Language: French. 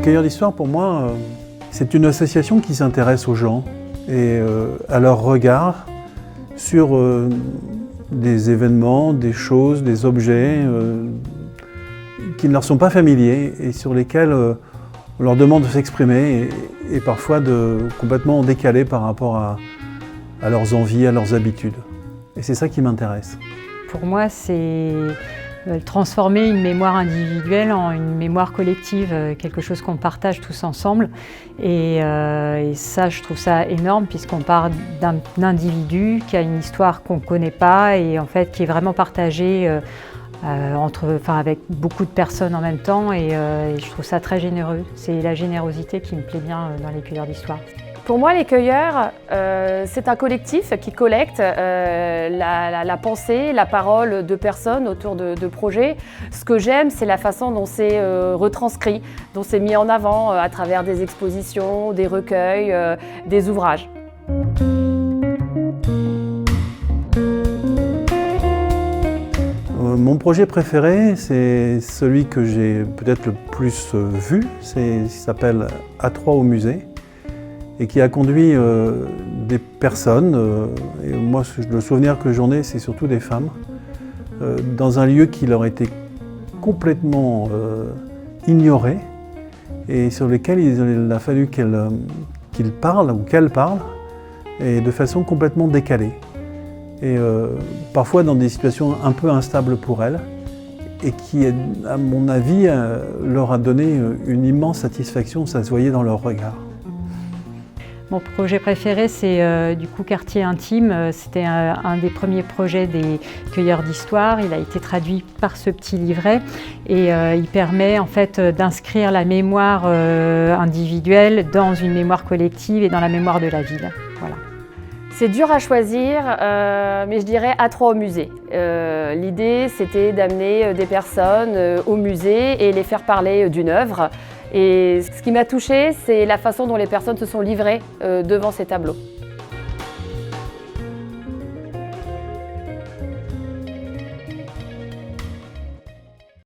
Cueilleurs d'Histoire, pour moi, c'est une association qui s'intéresse aux gens et à leur regard sur des événements, des choses, des objets qui ne leur sont pas familiers et sur lesquels on leur demande de s'exprimer et parfois complètement décalé par rapport à leurs envies, à leurs habitudes. Et c'est ça qui m'intéresse. Pour moi, c'est transformer une mémoire individuelle en une mémoire collective, quelque chose qu'on partage tous ensemble. Et ça, je trouve ça énorme puisqu'on part d'un individu qui a une histoire qu'on ne connaît pas et en fait qui est vraiment partagée avec beaucoup de personnes en même temps et je trouve ça très généreux. C'est la générosité qui me plaît bien dans les Cueilleurs d'Histoire. Pour moi, les cueilleurs, c'est un collectif qui collecte la pensée, la parole de personnes autour de projets. Ce que j'aime, c'est la façon dont c'est retranscrit, dont c'est mis en avant à travers des expositions, des recueils, des ouvrages. Mon projet préféré, c'est celui que j'ai peut-être le plus vu, il s'appelle A3 au musée et qui a conduit des personnes, et moi le souvenir que j'en ai, c'est surtout des femmes, dans un lieu qui leur était complètement ignoré et sur lequel il a fallu qu'ils parlent ou qu'elles parlent et de façon complètement décalée. Et parfois dans des situations un peu instables pour elles et qui, à mon avis, leur a donné une immense satisfaction, ça se voyait dans leur regard. Mon projet préféré, c'est du coup Quartier intime. C'était un des premiers projets des Cueilleurs d'Histoire. Il a été traduit par ce petit livret et il permet en fait d'inscrire la mémoire individuelle dans une mémoire collective et dans la mémoire de la ville. Voilà. C'est dur à choisir, mais je dirais A3 au musée. L'idée, c'était d'amener des personnes au musée et les faire parler d'une œuvre. Et ce qui m'a touchée, c'est la façon dont les personnes se sont livrées devant ces tableaux.